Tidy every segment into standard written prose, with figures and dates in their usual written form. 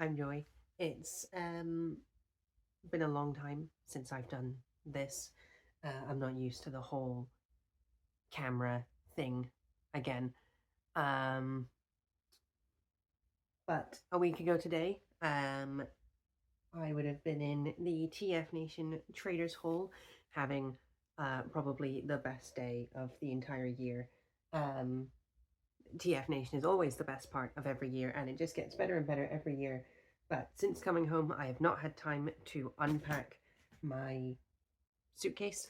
I'm Joy. It's been a long time since I've done this. I'm not used to the whole camera thing again. Um, but a week ago today, I would have been in the TFNATION Traders Hall having probably the best day of the entire year. Um, TFNATION is always the best part of every year, and it just gets better and better every year. But since coming home, I have not had time to unpack my suitcase.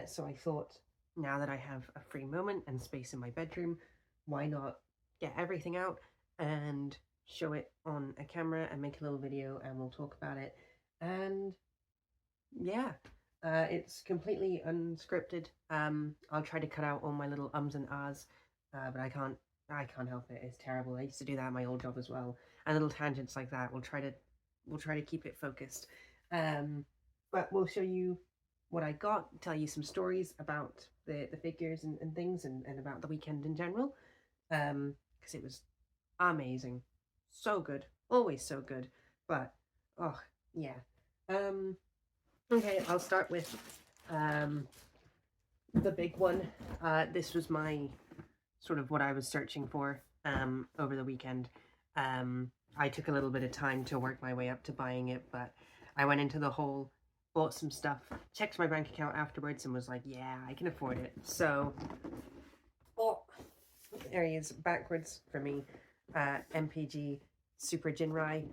So I thought, now that I have a free moment and space in my bedroom, why not get everything out and show it on a camera and make a little video, and we'll talk about it. And yeah, it's completely unscripted. I'll try to cut out all my little ums and ahs, but I can't help it. It's terrible. I used to do that at my old job as well. And little tangents like that. We'll try to keep it focused. But we'll show you what I got, tell you some stories about the figures and things, and about the weekend in general. Because it was amazing. So good. Always so good. But oh yeah. Okay, I'll start with the big one. This was my sort of what I was searching for over the weekend. I took a little bit of time to work my way up to buying it, but I went into the hole, bought some stuff, checked my bank account afterwards, and was like, yeah, I can afford it. So, oh, there he is, backwards for me. MPG Super Ginry.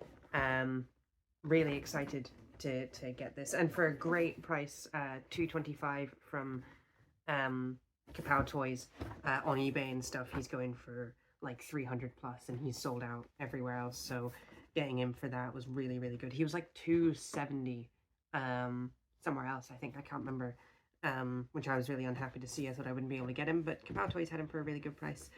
Really excited to get this, and for a great price, $225 from Kapow Toys on eBay and stuff. He's going for like 300 plus, and he's sold out everywhere else. So getting him for that was really, really good. He was like 270 somewhere else, I think. I can't remember, which I was really unhappy to see. I thought I wouldn't be able to get him, but Kapow Toys had him for a really good price.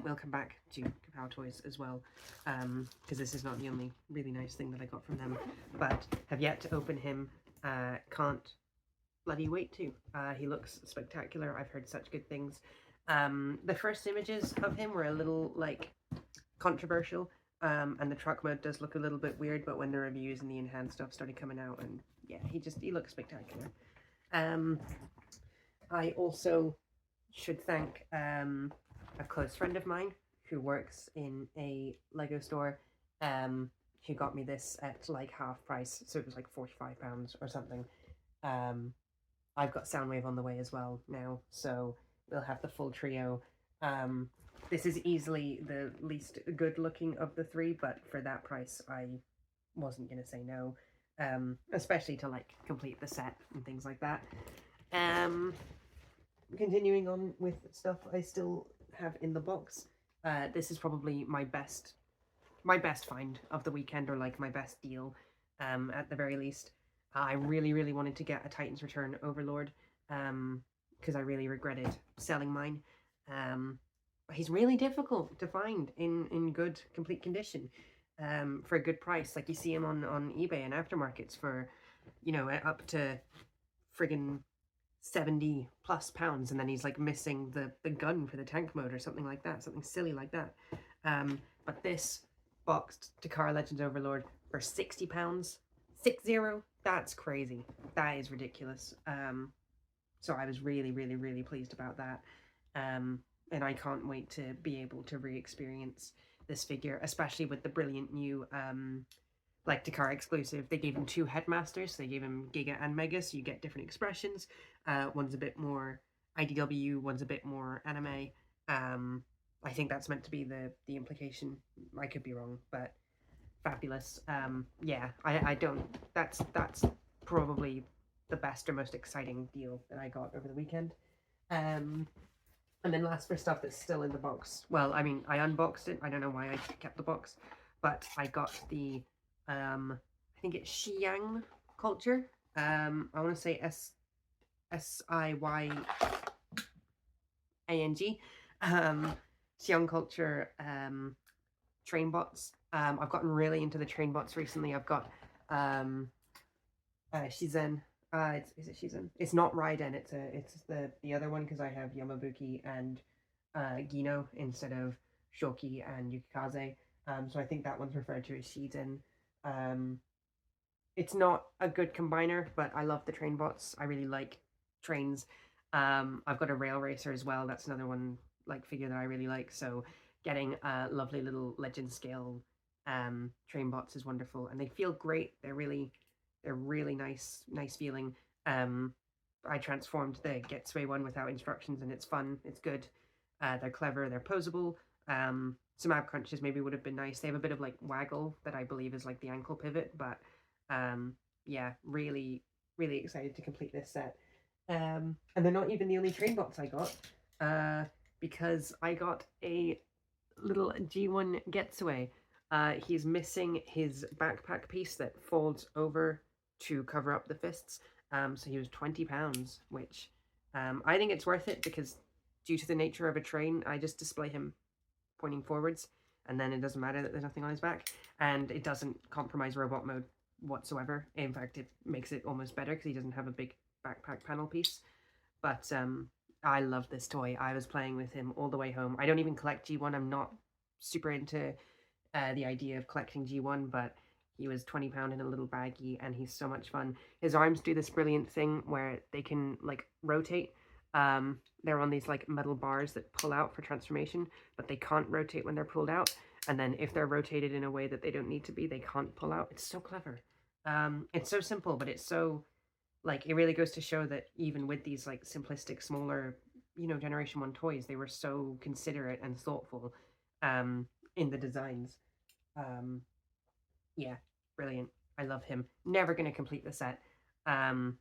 We'll come back to Kapow Toys as well, because this is not the only really nice thing that I got from them, but have yet to open him. Can't bloody wait to. He looks spectacular. I've heard such good things. The first images of him were a little like controversial, and the truck mode does look a little bit weird, but when the reviews and the enhanced stuff started coming out, and yeah, he looks spectacular. I also should thank a close friend of mine who works in a Lego store, who got me this at like half price, so it was like £45 or something. I've got Soundwave on the way as well now, so we'll have the full trio. This is easily the least good looking of the three, but for that price, I wasn't going to say no, especially to like complete the set and things like that. Continuing on with stuff I still have in the box. This is probably my best find of the weekend, or like my best deal, at the very least. I really, really wanted to get a Titan's Return Overlord, because I really regretted selling mine. He's really difficult to find in good, complete condition, for a good price. Like, you see him on eBay and aftermarkets for, you know, up to friggin' 70 plus pounds, and then he's like missing the gun for the tank mode or something like that, something silly like that. But this boxed Takara Legends Overlord for £60, 60, that's crazy. That is ridiculous. So I was really, really, really pleased about that. And I can't wait to be able to re-experience this figure, especially with the brilliant new like Takara exclusive. They gave him 2 headmasters. They gave him Giga and Mega, so you get different expressions. One's a bit more IDW, one's a bit more anime. I think that's meant to be the implication. I could be wrong, but fabulous. Yeah, I don't. That's probably the best or most exciting deal that I got over the weekend. And then last for stuff that's still in the box. Well, I mean, I unboxed it. I don't know why I kept the box, but I got the I think it's Xiang Culture. I want to say SIYANG. Xiang Culture train bots. I've gotten really into the train bots recently. I've got Shizen. Is it Shizen? It's not Raiden. It's the other one, because I have Yamabuki and Gino instead of Shoki and Yukikaze. So I think that one's referred to as Shizen. It's not a good combiner, but I love the train bots. I really like trains. I've got a rail racer as well. That's another one like figure that I really like. So getting lovely little legend scale train bots is wonderful, and they feel great. They're really nice feeling. Um, I transformed the Getsway one without instructions, and it's fun. It's good. They're clever. They're posable. Some ab crunches maybe would have been nice. They have a bit of like waggle that I believe is like the ankle pivot, but yeah, really excited to complete this set. And they're not even the only train bots I got, because I got a little G1 Getsway. He's missing his backpack piece that folds over to cover up the fists. So he was £20, which I think it's worth it because due to the nature of a train, I just display him pointing forwards, and then it doesn't matter that there's nothing on his back, and it doesn't compromise robot mode whatsoever. In fact, it makes it almost better because he doesn't have a big backpack panel piece. But I love this toy. I was playing with him all the way home. I don't even collect G1. I'm not super into the idea of collecting G1, but he was £20 in a little baggie, and he's so much fun. His arms do this brilliant thing where they can like rotate. They're on these like metal bars that pull out for transformation, but they can't rotate when they're pulled out. And then if they're rotated in a way that they don't need to be, they can't pull out. It's so clever. It's so simple, but it's so like it really goes to show that even with these like simplistic, smaller, Generation 1 toys, they were so considerate and thoughtful in the designs. Um, yeah, brilliant. I love him. Never going to complete the set. Um,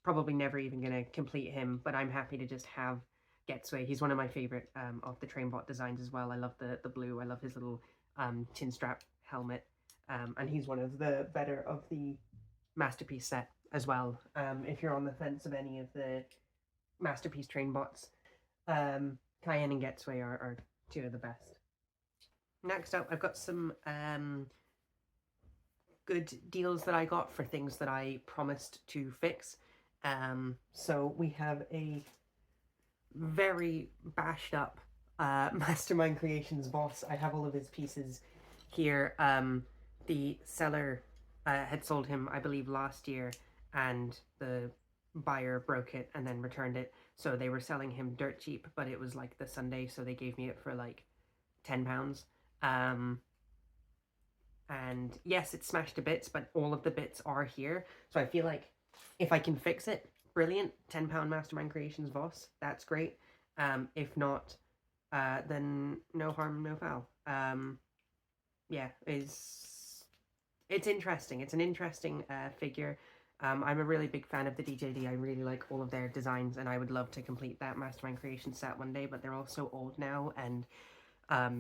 Probably never even going to complete him, but I'm happy to just have Getsway. He's one of my favorite of the Trainbot designs as well. I love the blue. I love his little chin strap helmet. And he's one of the better of the Masterpiece set as well. If you're on the fence of any of the Masterpiece Trainbots, Cayenne and Getsway are two of the best. Next up, I've got some good deals that I got for things that I promised to fix. So we have a very bashed up Mastermind Creations boss. I have all of his pieces here. The seller had sold him, I believe, last year, and the buyer broke it and then returned it. So they were selling him dirt cheap, but it was like the Sunday, so they gave me it for like £10. And yes, it's smashed to bits, but all of the bits are here. So I feel like if I can fix it, brilliant. £10 Mastermind Creations Voss, that's great. If not, then no harm, no foul. Yeah, it's interesting. It's an interesting figure. I'm a really big fan of the DJD. I really like all of their designs, and I would love to complete that Mastermind Creation set one day, but they're all so old now, and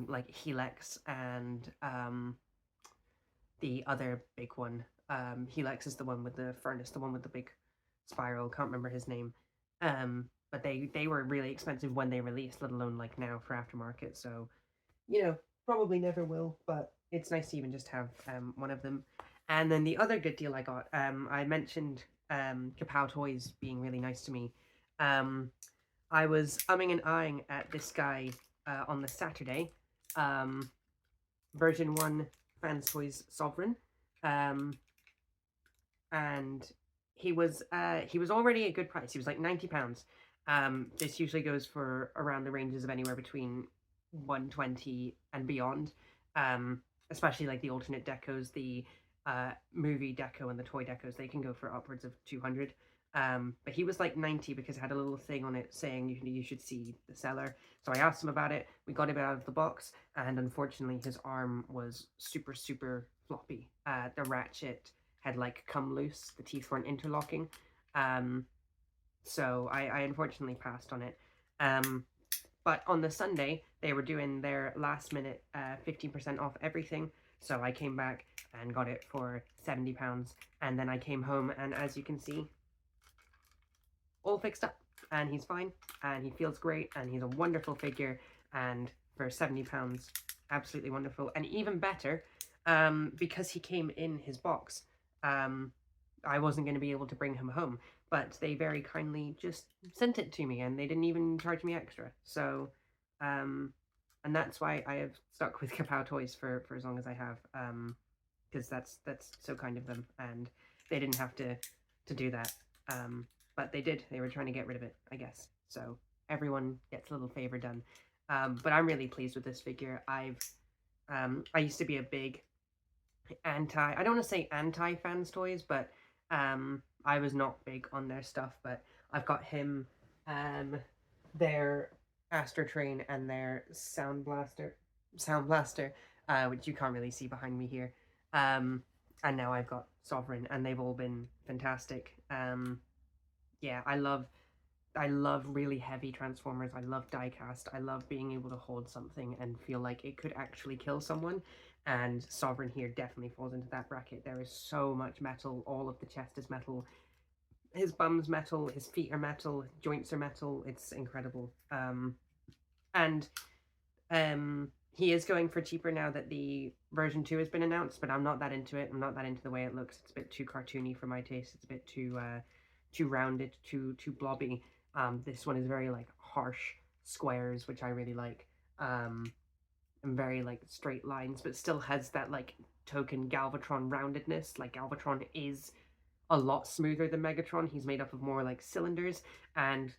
like Helix and the other big one. Helix is the one with the furnace, the one with the big spiral. Can't remember his name. But they were really expensive when they released, let alone like now for aftermarket. So, probably never will, but it's nice to even just have one of them. And then the other good deal I got, I mentioned Kapow Toys being really nice to me. I was umming and ahhing at this guy on the Saturday. Version 1 Fans Toys Sovereign. And he was already a good price. He was like £90. This usually goes for around the ranges of anywhere between 120 and beyond. Especially like the alternate decos, the movie deco and the toy decos, they can go for upwards of 200. But he was like 90 because it had a little thing on it saying you should see the seller. So I asked him about it. We got him out of the box, and unfortunately his arm was super floppy. The ratchet had like come loose. The teeth weren't interlocking. So I unfortunately passed on it. But on the Sunday, they were doing their last minute 15% off everything. So I came back and got it for £70. And then I came home, and as you can see, all fixed up. And he's fine, and he feels great, and he's a wonderful figure. And for £70, absolutely wonderful. And even better, because he came in his box, I wasn't going to be able to bring him home, but they very kindly just sent it to me, and they didn't even charge me extra. So, and that's why I have stuck with Kapow Toys for as long as I have. because that's so kind of them, and they didn't have to do that. But they did. They were trying to get rid of it, I guess. So everyone gets a little favor done. But I'm really pleased with this figure. I used to be a big I don't want to say anti-fans toys, but I was not big on their stuff. But I've got him, their Astrotrain and their Sound Blaster, which you can't really see behind me here. And now I've got Sovereign, and they've all been fantastic. Yeah, I love really heavy Transformers. I love diecast. I love being able to hold something and feel like it could actually kill someone. And Sovereign here definitely falls into that bracket. There is so much metal. All of the chest is metal. His bum's metal. His feet are metal. Joints are metal. It's incredible. And he is going for cheaper now that the version 2 has been announced, but I'm not that into it. I'm not that into the way it looks. It's a bit too cartoony for my taste. It's a bit too rounded, too blobby. This one is very like harsh squares, which I really like, and very like straight lines, but still has that like token Galvatron roundedness. Like Galvatron is a lot smoother than Megatron. He's made up of more like cylinders, and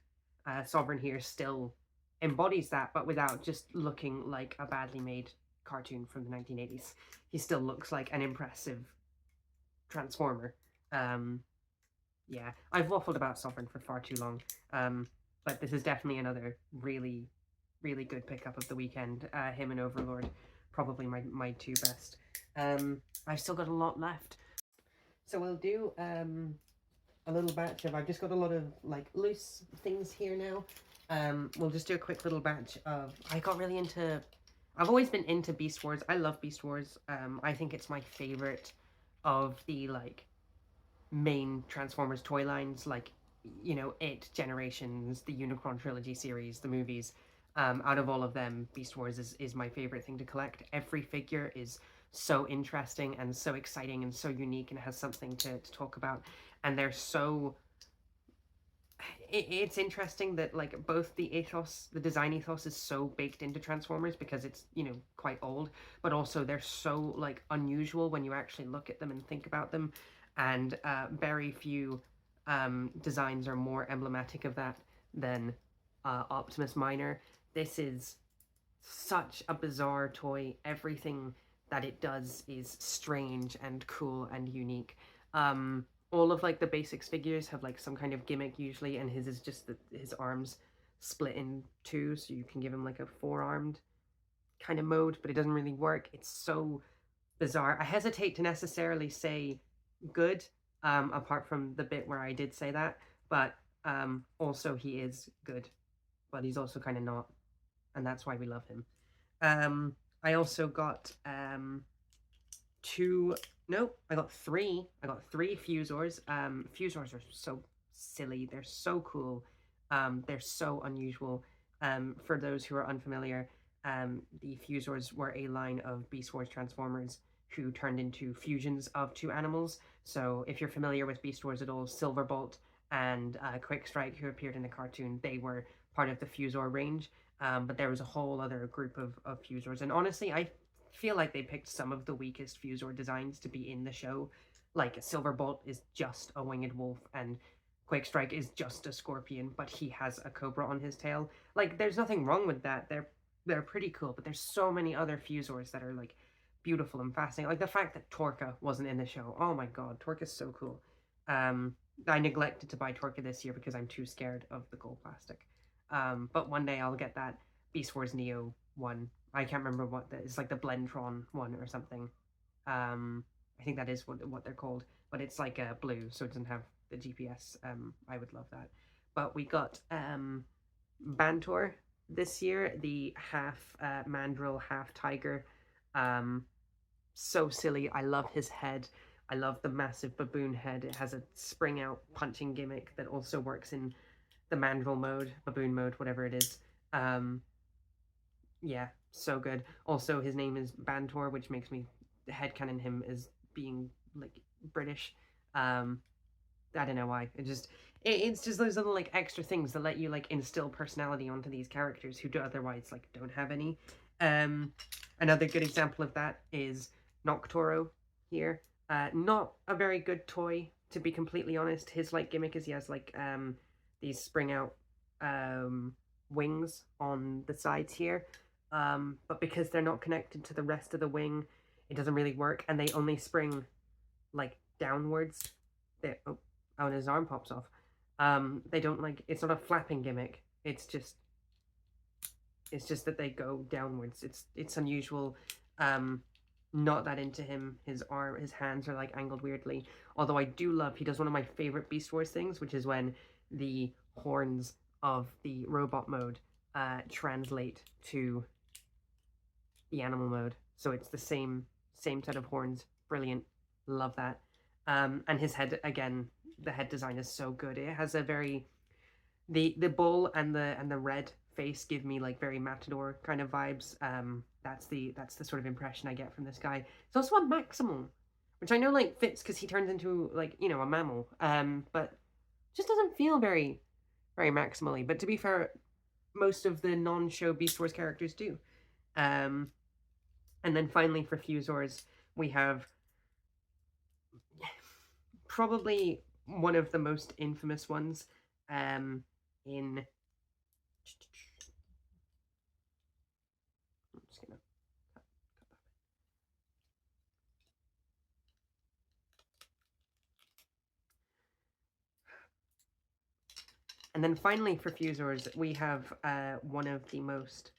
Sovereign here still embodies that, but without just looking like a badly made cartoon from the 1980s. He still looks like an impressive Transformer. Yeah, I've waffled about Sovereign for far too long, but this is definitely another really, really good pickup of the weekend. Him and Overlord, probably my two best. I've still got a lot left, so we'll do a little batch of. I've just got a lot of like loose things here now. We'll just do a quick little batch of. I got really into. I've always been into Beast Wars. I love Beast Wars. I think it's my favorite of the like main Transformers toy lines, like, you know, It, Generations, the Unicron Trilogy series, the movies. Out of all of them, Beast Wars is my favorite thing to collect. Every figure is so interesting and so exciting and so unique and has something to talk about. And they're so... It's interesting that, like, both the ethos, the design ethos is so baked into Transformers because it's, you know, quite old, but also they're so, like, unusual when you actually look at them and think about them. And very few designs are more emblematic of that than Optimus Minor. This is such a bizarre toy. Everything that it does is strange and cool and unique. All of like the basics figures have like some kind of gimmick usually, and his is just that his arms split in two, so you can give him like a four-armed kind of mode, but it doesn't really work. It's so bizarre. I hesitate to necessarily say good, apart from the bit where I did say that, but also he is good, but he's also kind of not, and that's why we love him. I also got I got three Fusors. Fusors are so silly. They're so cool. They're so unusual. For those who are unfamiliar, the Fusors were a line of Beast Wars Transformers who turned into fusions of two animals. So if you're familiar with Beast Wars at all, Silverbolt and Quick Strike, who appeared in the cartoon, they were part of the Fusor range. But there was a whole other group of Fusors. And honestly, I feel like they picked some of the weakest Fusor designs to be in the show. Like Silverbolt is just a winged wolf, and Quick Strike is just a scorpion, but he has a cobra on his tail. Like, there's nothing wrong with that. They're pretty cool, but there's so many other Fusors that are like beautiful and fascinating. Like the fact that Torka wasn't in the show. Oh my god, Torka's so cool. I neglected to buy Torka this year because I'm too scared of the gold plastic. But one day I'll get that Beast Wars Neo one. I can't remember what that is, like the Blendtron one or something. I think that is what they're called, but it's like blue, so it doesn't have the GPS. I would love that. But we got Bantor this year, the half mandrill, half tiger. So silly. I love his head. I love the massive baboon head. It has a spring out punching gimmick that also works in the mandrill mode, baboon mode, whatever it is. Yeah, so good. Also, his name is Bantor, which makes me headcanon him as being like British. I don't know why. It's just those little like extra things that let you like instill personality onto these characters who do otherwise don't have any. Another good example of that is Noctoro. here. Not a very good toy, to be completely honest. His like gimmick is he has like these spring out wings on the sides here. But because they're not connected to the rest of the wing, it doesn't really work, and they only spring like downwards. Oh, and his arm pops off. They don't like, it's not a flapping gimmick. It's just that they go downwards. It's unusual. Not that into him. His hands are like angled weirdly. Although I do love, he does one of my favorite Beast Wars things, which is when the horns of the robot mode translate to the animal mode. So it's the same set of horns. Brilliant. Love that. And his head, again, the head design is so good. It has a very, the bull and the red face give me like very Matador kind of vibes. That's the sort of impression I get from this guy. It's also a Maximal, which I know like fits because he turns into like, you know, a mammal. But just doesn't feel very Maximally. But to be fair, most of the non-show Beast Wars characters do. And then finally for Fusors, we have probably one of the most infamous ones in I'm just gonna cut that. And then finally for Fusors, we have one of the most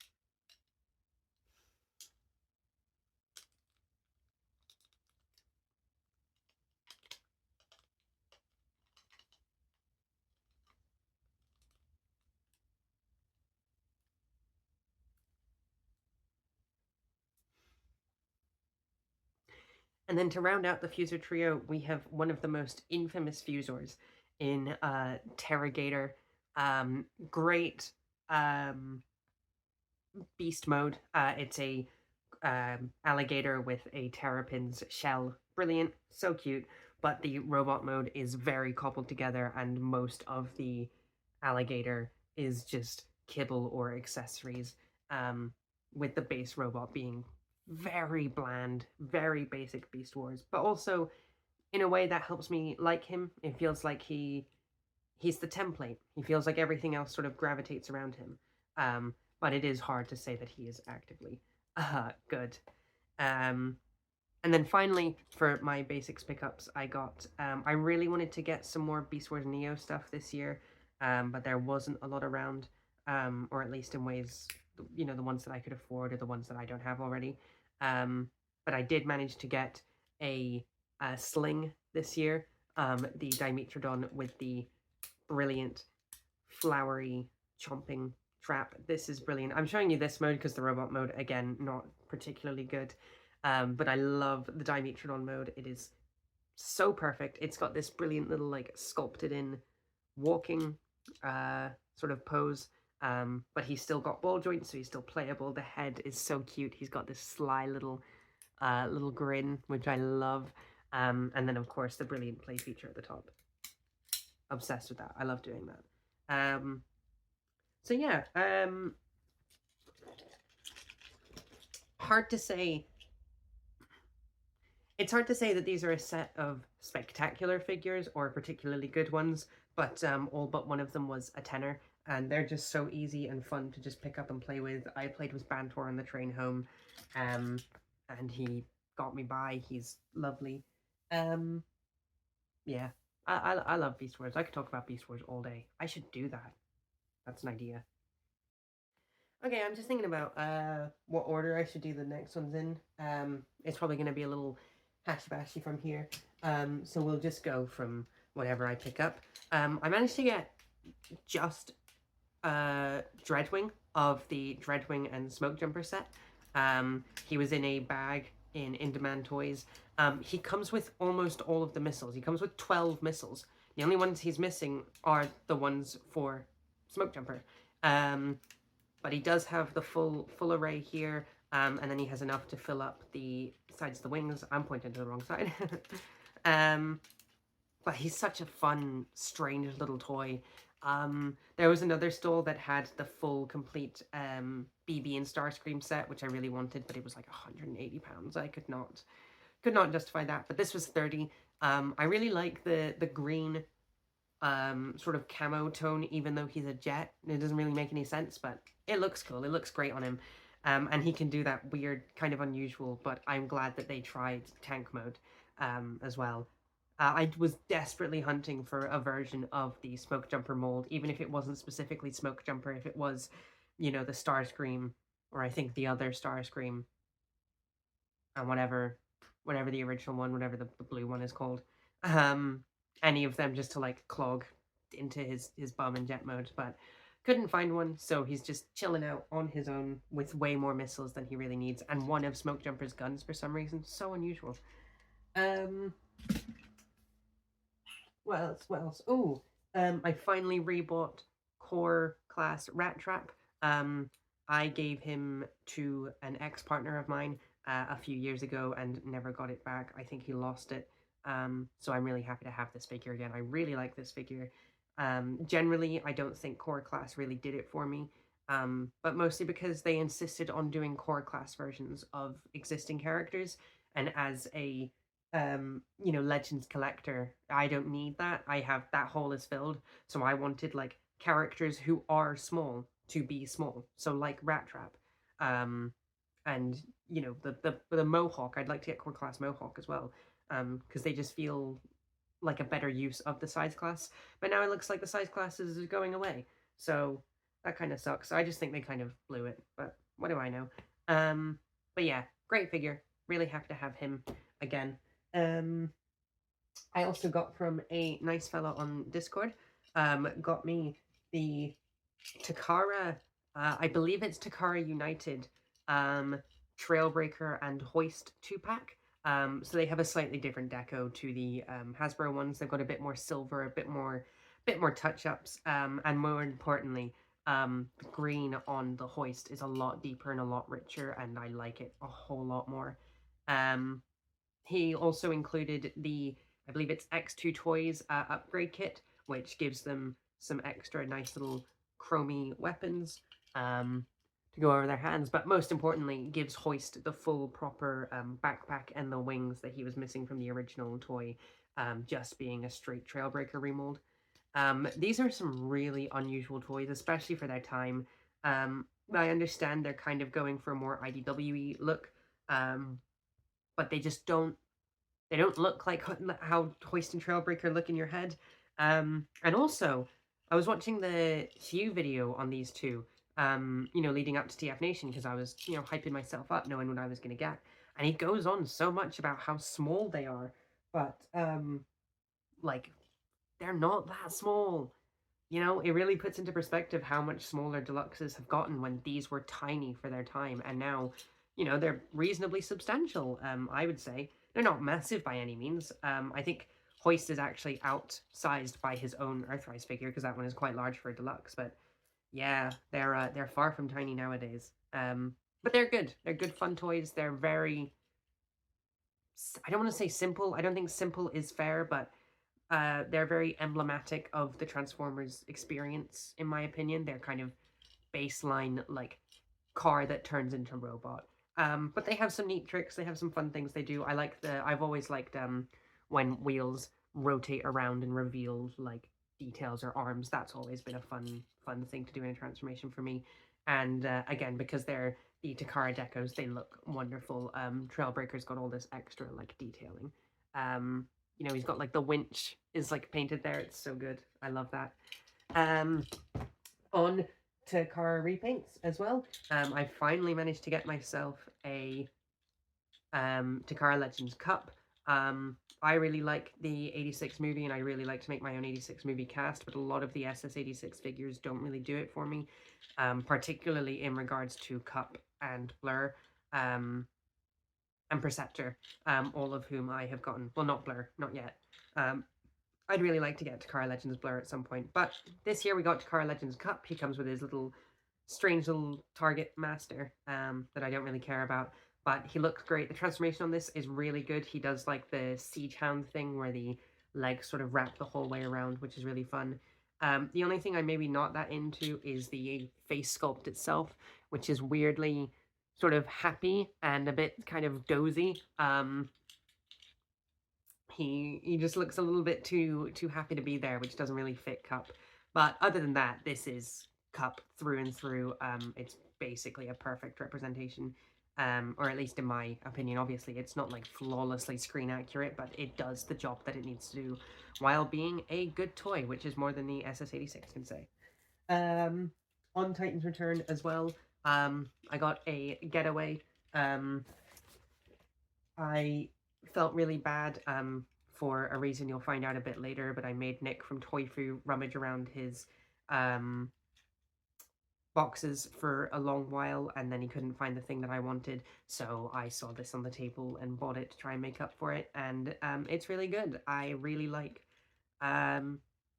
And then to round out the Fusor trio, we have one of the most infamous Fusors in Terragator. Great beast mode. It's a alligator with a terrapin's shell. Brilliant, so cute. But the robot mode is very cobbled together, and most of the alligator is just kibble or accessories. With the base robot being very bland, very basic Beast Wars, but also in a way that helps me like him. It feels like he's the template. He feels like everything else sort of gravitates around him. But it is hard to say that he is actively good. And then finally, for my basics pickups, I got. I really wanted to get some more Beast Wars Neo stuff this year, but there wasn't a lot around, or at least in ways, you know, the ones that I could afford or the ones that I don't have already. But I did manage to get a sling this year, the Dimetrodon with the brilliant flowery chomping trap. This is brilliant. I'm showing you this mode because the robot mode, again, not particularly good. But I love the Dimetrodon mode. It is so perfect. It's got this brilliant little like sculpted in walking sort of pose. But he's still got ball joints, so he's still playable. The head is so cute. He's got this sly little grin, which I love. And then of course the brilliant play feature at the top. Obsessed with that. I love doing that. So yeah, hard to say. It's hard to say that these are a set of spectacular figures or particularly good ones, but all but one of them was a tenner, and they're just so easy and fun to just pick up and play with. I played with Bantor on the train home, and he got me by. He's lovely. Yeah, I love Beast Wars. I could talk about Beast Wars all day. I should do that. That's an idea. Okay, I'm just thinking about what order I should do the next ones in. It's probably going to be a little hashy-bashy from here. So we'll just go from whatever I pick up. I managed to get just Dreadwing of the Dreadwing and Smoke Jumper set. He was in a bag in Demand Toys. He comes with almost all of the missiles. He comes with 12 missiles. The only ones he's missing are the ones for Smoke Jumper. But he does have the full array here, and then he has enough to fill up the sides of the wings. I'm pointing to the wrong side. But he's such a fun, strange little toy. There was another stall that had the full, complete BB and Starscream set, which I really wanted, but it was like £180. I could not could not justify that, but this was 30. I really like the green sort of camo tone, even though he's a jet. It doesn't really make any sense, but it looks cool. It looks great on him. And he can do that weird, kind of unusual, but I'm glad that they tried tank mode as well. I was desperately hunting for a version of the Smoke Jumper mold, even if it wasn't specifically Smoke Jumper, if it was, you know, the Starscream, or I think the other Starscream, and whatever the original one, whatever the blue one is called. Um, any of them just to like clog into his bum and jet mode, but couldn't find one, so he's just chilling out on his own with way more missiles than he really needs, and one of Smoke Jumper's guns for some reason. So unusual. What else? What else? Oh, I finally rebought Core Class Rat Trap. I gave him to an ex-partner of mine a few years ago and never got it back. I think he lost it. So I'm really happy to have this figure again. I really like this figure. Generally, I don't think Core Class really did it for me, but mostly because they insisted on doing Core Class versions of existing characters, and as a you know, Legends collector, I don't need that. I have that hole is filled, so I wanted like characters who are small to be small. So like Rat Trap, and you know the Mohawk. I'd like to get Core Class Mohawk as well, because they just feel like a better use of the size class. But now it looks like the size class is going away, so that kind of sucks. I just think they kind of blew it, but what do I know? But yeah, great figure. Really happy to have him again. I also got from a nice fellow on Discord, got me the Takara, I believe it's Takara United, Trailbreaker and Hoist 2-pack. So they have a slightly different deco to the Hasbro ones. They've got a bit more silver, a bit more touch-ups, and more importantly, the green on the Hoist is a lot deeper and a lot richer, and I like it a whole lot more. He also included the, I believe it's X2 Toys upgrade kit, which gives them some extra nice little chromy weapons to go over their hands, but most importantly gives Hoist the full proper backpack and the wings that he was missing from the original toy, just being a straight Trailbreaker remold. These are some really unusual toys, especially for their time. I understand they're kind of going for a more IDW look, but they just don't look like how Hoist and Trailbreaker look in your head. And also, I was watching the Hugh video on these two, you know, leading up to TFNATION, because I was, you know, hyping myself up knowing what I was going to get. And he goes on so much about how small they are, but, like, they're not that small. You know, it really puts into perspective how much smaller deluxes have gotten when these were tiny for their time, and now, you know, they're reasonably substantial, I would say. They're not massive by any means. I think Hoist is actually outsized by his own Earthrise figure, because that one is quite large for a deluxe, but yeah, they're far from tiny nowadays. But they're good. They're good fun toys. They're very, I don't want to say simple. I don't think simple is fair, but they're very emblematic of the Transformers experience, in my opinion. They're kind of baseline, like, car that turns into robot. But they have some neat tricks. They have some fun things they do. I've always liked when wheels rotate around and reveal, like, details or arms. That's always been a fun thing to do in a transformation for me. And again, because they're the Takara decos, they look wonderful. Trailbreaker's got all this extra, like, detailing. You know, he's got like the winch is like painted there. It's so good. I love that. On Takara repaints as well. I finally managed to get myself a Takara Legends Cup. I really like the 86 movie, and I really like to make my own 86 movie cast, but a lot of the SS86 figures don't really do it for me, particularly in regards to Cup and Blur. And Perceptor, all of whom I have gotten. Well, not Blur, not yet. I'd really like to get Takara Legends Blur at some point, but this year we got Takara Legends Cup. He comes with his little strange little target master that I don't really care about, but he looks great. The transformation on this is really good. He does like the Siege Hound thing where the legs sort of wrap the whole way around, which is really fun. The only thing I'm maybe not that into is the face sculpt itself, which is weirdly sort of happy and a bit kind of dozy. He just looks a little bit too happy to be there, which doesn't really fit Cup. But other than that, this is Cup through and through. It's basically a perfect representation, or at least in my opinion. Obviously, it's not like flawlessly screen accurate, but it does the job that it needs to do while being a good toy, which is more than the SS86 can say. On Titan's Return as well, I got a Getaway. I felt really bad for a reason you'll find out a bit later, but I made Nick from Toyfu rummage around his um, boxes for a long while, and then he couldn't find the thing that I wanted, so I saw this on the table and bought it to try and make up for it, and it's really good. I really like, I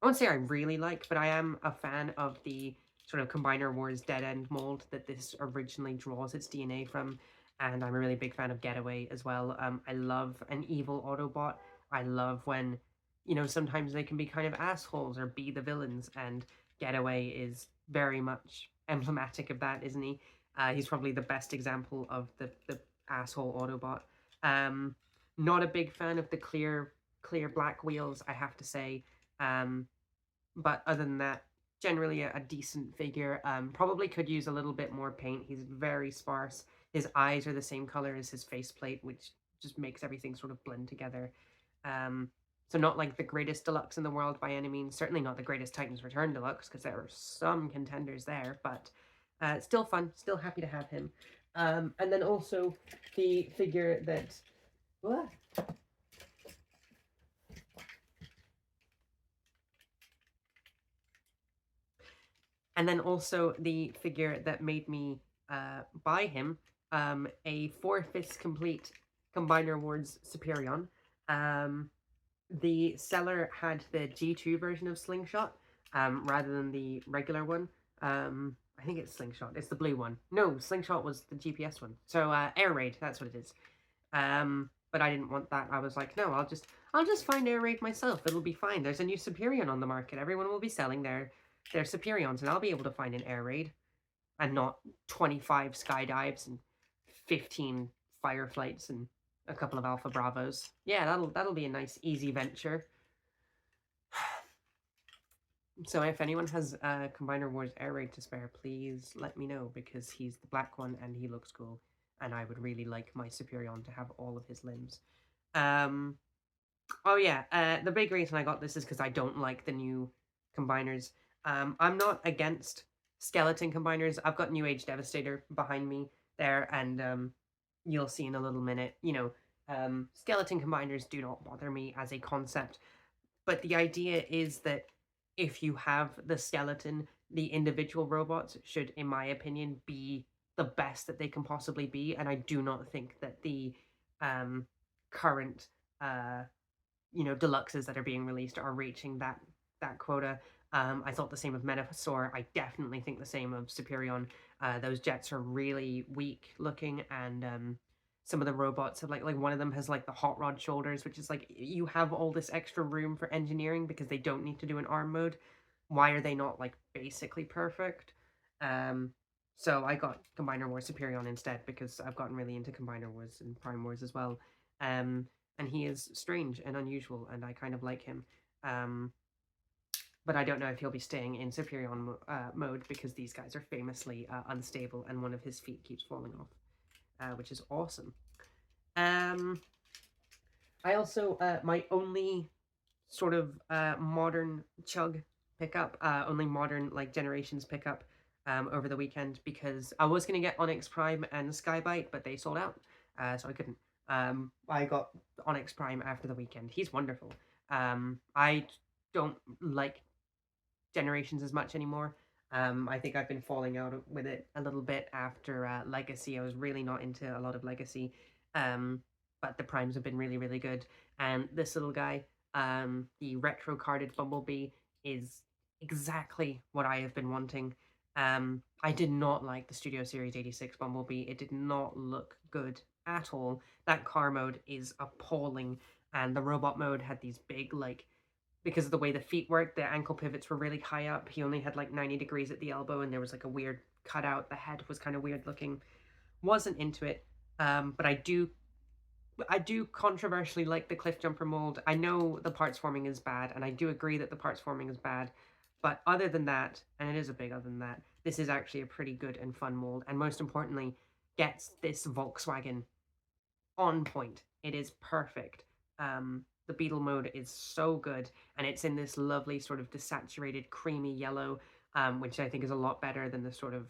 won't say I really like, but I am a fan of the sort of Combiner Wars Dead End mold that this originally draws its DNA from, and I'm a really big fan of Getaway as well. I love an evil Autobot. I love when, sometimes they can be kind of assholes or be the villains, and Getaway is very much emblematic of that, isn't he? He's probably the best example of the asshole Autobot. Not a big fan of the clear black wheels, I have to say. But other than that, generally a decent figure. Probably could use a little bit more paint. He's very sparse. His eyes are the same color as his faceplate, which just makes everything sort of blend together. So not like the greatest deluxe in the world by any means. Certainly not the greatest Titans Return deluxe, because there are some contenders there, but still fun. Still happy to have him. And then also the figure that... What? And then also the figure that made me buy him, a 4/5 complete Combiner Wars Superion. The seller had the G2 version of Slingshot rather than the regular one. I think it's Slingshot. It's the blue one. No, Slingshot was the GPS one. So Air Raid, that's what it is. But I didn't want that. I was like, no, I'll just find Air Raid myself. It'll be fine. There's a new Superion on the market. Everyone will be selling their Superions, and I'll be able to find an Air Raid and not 25 Skydives and 15 Fireflights and a couple of Alpha Bravos. Yeah, that'll be a nice, easy venture. So if anyone has Combiner Wars Air Raid to spare, please let me know, because he's the black one and he looks cool, and I would really like my Superion to have all of his limbs. Oh yeah, the big reason I got this is because I don't like the new combiners. I'm not against skeleton combiners. I've got New Age Devastator behind me there, and you'll see in a little minute, skeleton combiners do not bother me as a concept. But the idea is that if you have the skeleton, the individual robots should, in my opinion, be the best that they can possibly be. And I do not think that the current deluxes that are being released are reaching that quota. I thought the same of Metasaur. I definitely think the same of Superion. Those jets are really weak looking, and some of the robots have like one of them has like the hot rod shoulders, which is like, you have all this extra room for engineering because they don't need to do an arm mode. Why are they not like basically perfect? So I got Combiner Wars Superion instead, because I've gotten really into Combiner Wars and Prime Wars as well. And he is strange and unusual, and I kind of like him. But I don't know if he'll be staying in Superion mode, because these guys are famously unstable, and one of his feet keeps falling off, which is awesome. I also, my only sort of modern chug pickup, only modern like generations pickup over the weekend, because I was going to get Onyx Prime and Skybite, but they sold out, so I couldn't. I got Onyx Prime after the weekend. He's wonderful. I don't like generations as much anymore. I think I've been falling out with it a little bit after Legacy. I was really not into a lot of Legacy, but the primes have been really, really good. And this little guy, the retro carded Bumblebee, is exactly what I have been wanting. I did not like the Studio Series 86 Bumblebee. It did not look good at all. That car mode is appalling, and the robot mode had these big, like, because of the way the feet worked, the ankle pivots were really high up. He only had like 90 degrees at the elbow, and there was like a weird cutout. The head was kind of weird looking. Wasn't into it, but I do I do controversially like the cliff jumper mold. I know the parts forming is bad, and I do agree that the parts forming is bad. But other than that, and it is a big other than that, this is actually a pretty good and fun mold. And most importantly, gets this Volkswagen on point. It is perfect. The beetle mode is so good, and it's in this lovely sort of desaturated creamy yellow, which I think is a lot better than the sort of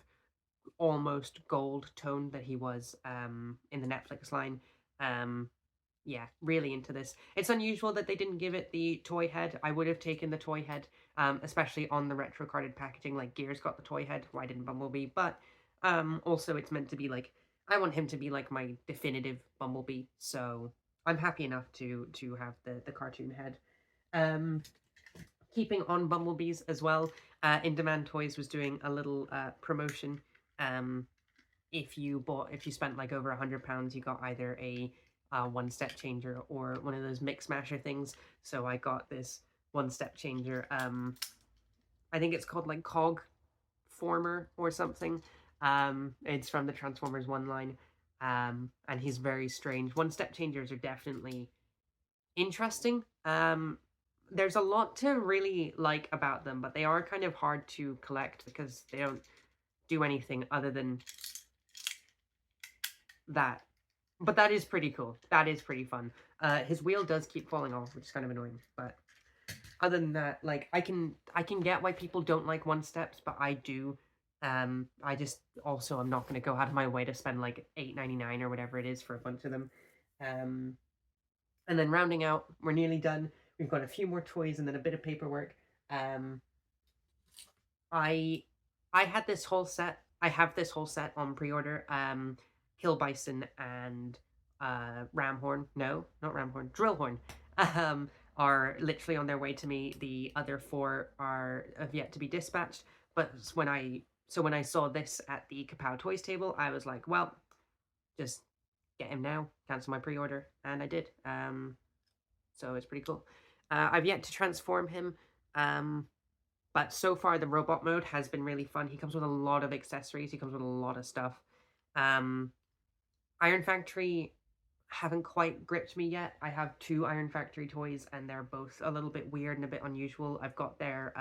almost gold tone that he was in the Netflix line. Um, yeah, really into this. It's unusual that they didn't give it the toy head. I would have taken the toy head, especially on the retro carded packaging. Like Gears got the toy head. Why didn't Bumblebee? But also, it's meant to be like I want him to be like my definitive Bumblebee. So I'm happy enough to have the cartoon head. Um, Keeping on Bumblebees as well, In Demand Toys was doing a little promotion. If you spent like over £100, you got either a one step changer or one of those mix masher things. So I got this one step changer. I think it's called like Cogformer or something. It's from the Transformers One line. And he's very strange. One step changers are definitely interesting. There's a lot to really like about them, but they are kind of hard to collect because they don't do anything other than that. But that is pretty cool. That is pretty fun. His wheel does keep falling off, which is kind of annoying. But other than that, like I can get why people don't like one steps, but I do. I just also I'm not going to go out of my way to spend like $8.99 or whatever it is for a bunch of them. Um, and then rounding out, we're nearly done. We've got a few more toys and then a bit of paperwork. Um, I I had this whole set. I have this whole set on pre-order. Hill Bison and Ramhorn. No, not Ramhorn. Drillhorn. Um, are literally on their way to me. The other four are have yet to be dispatched. But when I saw this at the Kapow Toys table, I was like, well, just get him now. Cancel my pre-order, and I did. So it's pretty cool. I've yet to transform him. But so far, the robot mode has been really fun. He comes with a lot of accessories. He comes with a lot of stuff. Um, Iron Factory haven't quite gripped me yet. I have two Iron Factory toys, and they're both a little bit weird and a bit unusual. I've got their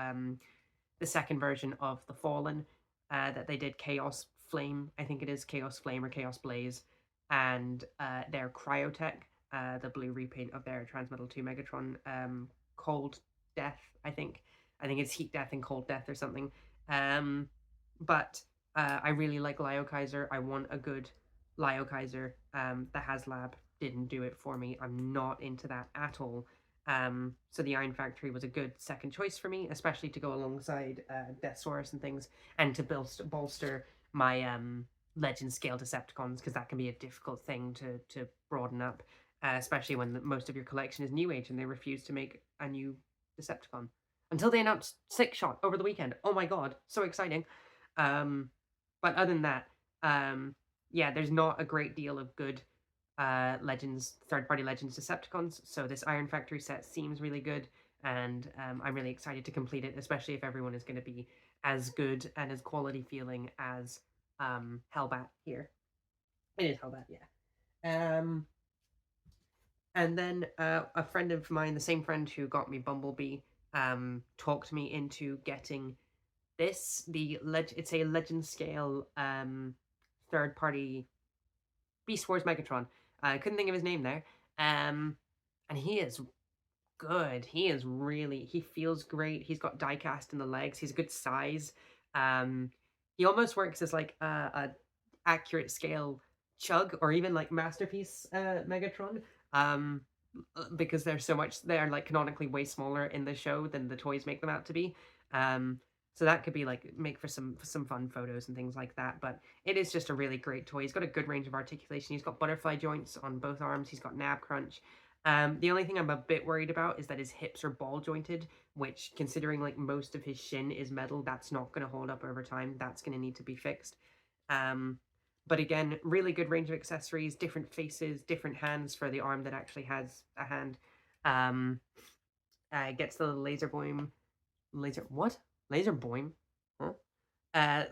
the second version of the Fallen that they did Chaos Flame. I think it is Chaos Flame or Chaos Blaze, and their Cryotech, the blue repaint of their Transmetal 2 Megatron, Cold Death, I think. I think it's Heat Death and Cold Death or something. But I really like Lio Kaiser. I want a good Lio Kaiser. The HasLab didn't do it for me. I'm not into that at all. So the Iron Factory was a good second choice for me, especially to go alongside Deathsaurus and things, and to bolster my Legend scale Decepticons, because that can be a difficult thing to broaden up, especially when most of your collection is New Age and they refuse to make a new Decepticon until they announced Six Shot over the weekend. Oh my god, so exciting! But other than that, yeah, there's not a great deal of good Legends, third-party Legends Decepticons. So this Iron Factory set seems really good, and I'm really excited to complete it, especially if everyone is going to be as good and as quality feeling as Hellbat here. It is Hellbat, yeah. And then a friend of mine, the same friend who got me Bumblebee, talked me into getting this. It's a Legend scale third party Beast Wars Megatron. I couldn't think of his name there. And he is good. He feels great. He's got diecast in the legs. He's a good size. He almost works as like a accurate scale Chug or even like Masterpiece Megatron. Because they're like canonically way smaller in the show than the toys make them out to be. So that could be like make for some fun photos and things like that. But it is just a really great toy. He's got a good range of articulation. He's got butterfly joints on both arms. He's got nab crunch. The only thing I'm a bit worried about is that his hips are ball jointed, which, considering like most of his shin is metal, that's not going to hold up over time. That's going to need to be fixed. But again, really good range of accessories, different faces, different hands for the arm that actually has a hand. Gets the laser boim. Laser what? Laser boim? Huh?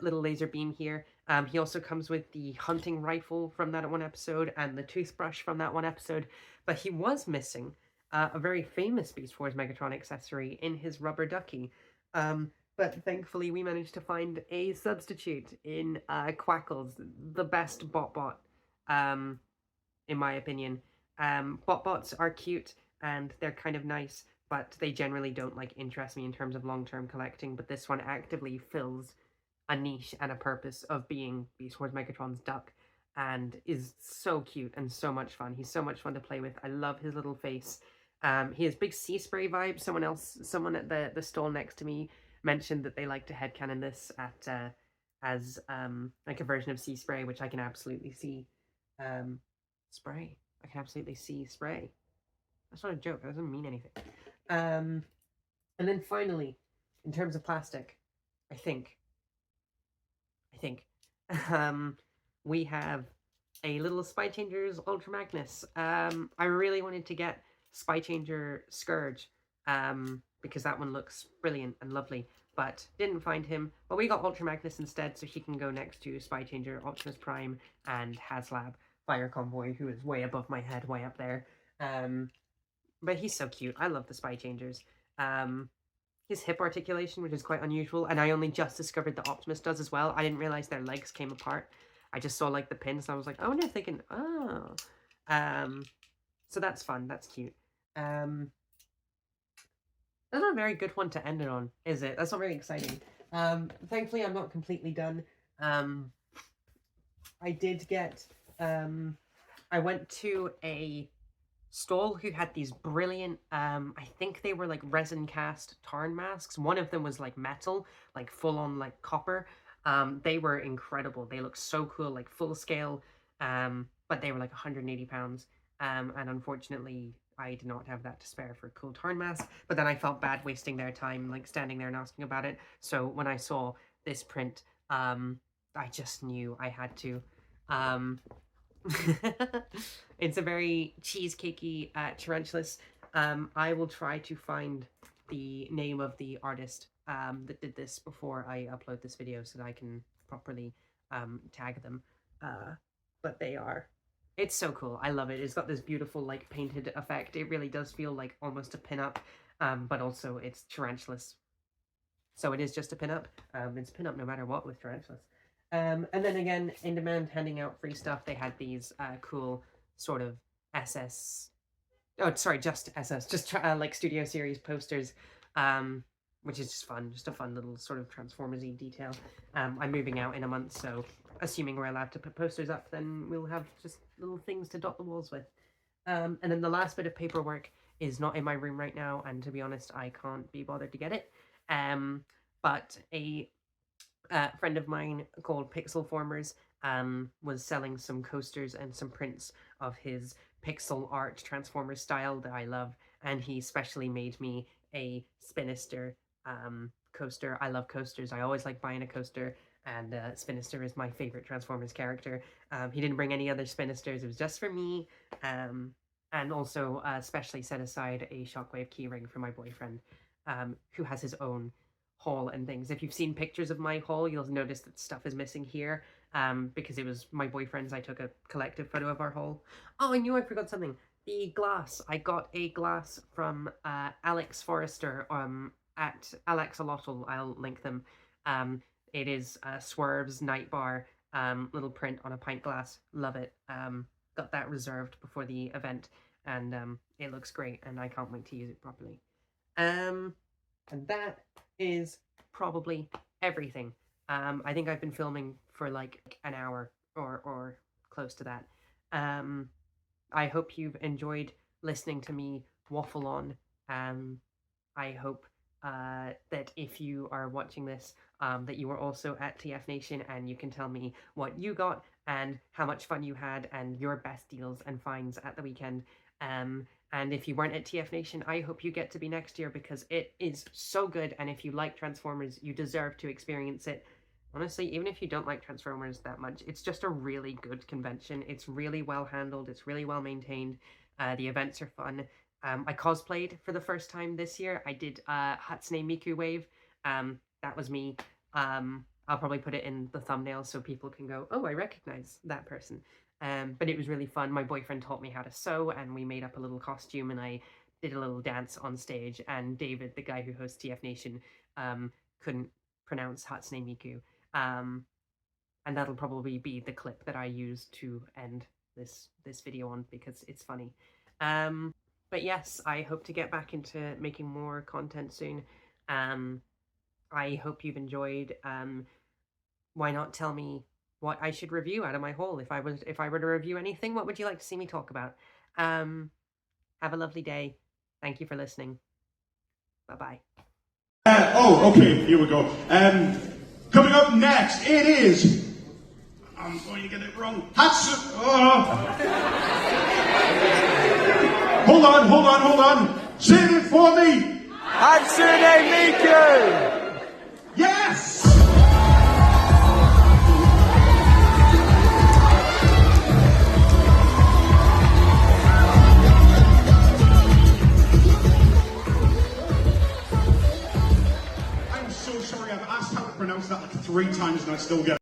little laser beam here. He also comes with the hunting rifle from that one episode and the toothbrush from that one episode, but he was missing a very famous Beast Wars Megatron accessory in his rubber ducky. But thankfully, we managed to find a substitute in Quackles, the best bot, in my opinion. Bots are cute and they're kind of nice, but they generally don't like interest me in terms of long-term collecting. But this one actively fills a niche and a purpose of being Beast Wars Megatron's duck, and is so cute and so much fun. He's so much fun to play with. I love his little face. He has big sea spray vibes. Someone at the stall next to me mentioned that they like to headcanon this at as like a version of sea spray, which I can absolutely see. Spray. I can absolutely see spray. That's not a joke. That doesn't mean anything. And then finally, in terms of plastic, I think we have a little Spy Changers Ultra Magnus. I really wanted to get Spy Changer Scourge because that one looks brilliant and lovely, but didn't find him. But we got Ultra Magnus instead, so he can go next to Spy Changer, Optimus Prime, and HasLab Fire Convoy, who is way above my head, way up there. But he's so cute. I love the Spy Changers. His hip articulation, which is quite unusual, and I only just discovered that Optimus does as well. I didn't realize their legs came apart. I just saw like the pins, and I was like, I wonder if they can. Oh, so that's fun. That's cute. That's not a very good one to end it on, is it? That's not very exciting. Thankfully, I'm not completely done. I did get. I went to a stall who had these brilliant I think they were like resin cast Tarn masks. One of them was like metal, like full on like copper. They were incredible. They looked so cool, like full scale, but they were like 180 pounds, and unfortunately I did not have that to spare for a cool Tarn mask. But then I felt bad wasting their time like standing there and asking about it, so when I saw this print, I just knew I had to. It's a very cheesecakey Tarantulas. I will try to find the name of the artist that did this before I upload this video so that I can properly tag them. But they are. It's so cool. I love it. It's got this beautiful like painted effect. It really does feel like almost a pinup, but also it's Tarantulas. So it is just a pinup. It's a pinup no matter what with Tarantulas. And then again, in demand, handing out free stuff. They had these cool sort of SS. Oh, sorry, just SS, just like Studio Series posters, which is just fun, just a fun little sort of Transformers-y detail. I'm moving out in a month, so assuming we're allowed to put posters up, then we'll have just little things to dot the walls with. And then the last bit of paperwork is not in my room right now, and to be honest, I can't be bothered to get it. But a friend of mine called Pixelformers was selling some coasters and some prints of his pixel art Transformers style that I love, and he specially made me a Spinister coaster. I love coasters. I always like buying a coaster, and Spinister is my favorite Transformers character. He didn't bring any other Spinisters. It was just for me, and also specially set aside a Shockwave keyring for my boyfriend, who has his own haul and things. If you've seen pictures of my haul, you'll notice that stuff is missing here, because it was my boyfriend's. I took a collective photo of our haul. Oh, I knew I forgot something. The glass. I got a glass from Alex Forrester at Alex Alotl. I'll link them. It is Swerve's Night Bar little print on a pint glass. Love it. Got that reserved before the event, and it looks great, and I can't wait to use it properly. And that is probably everything. I think I've been filming for like an hour or close to that. I hope you've enjoyed listening to me waffle on. I hope that if you are watching this, that you were also at TF Nation and you can tell me what you got and how much fun you had and your best deals and finds at the weekend. And if you weren't at TF Nation, I hope you get to be next year because it is so good. And if you like Transformers, you deserve to experience it. Honestly, even if you don't like Transformers that much, it's just a really good convention. It's really well handled. It's really well maintained. The events are fun. I cosplayed for the first time this year. I did Hatsune Miku Wave. That was me. I'll probably put it in the thumbnail so people can go, oh, I recognize that person. But it was really fun. My boyfriend taught me how to sew, and we made up a little costume, and I did a little dance on stage. And David, the guy who hosts TFNATION, couldn't pronounce Hatsune Miku. And that'll probably be the clip that I use to end this video on, because it's funny. But yes, I hope to get back into making more content soon. I hope you've enjoyed. Why not tell me what I should review out of my haul? If I were to review anything, what would you like to see me talk about? Have a lovely day. Thank you for listening. Bye-bye. Okay, here we go. Coming up next, it is... I'm going to get it wrong. Hold on. Say it for me. Hatsune Miku! Yes! I'm so sorry, I've asked how to pronounce that like 3 times and I still get it.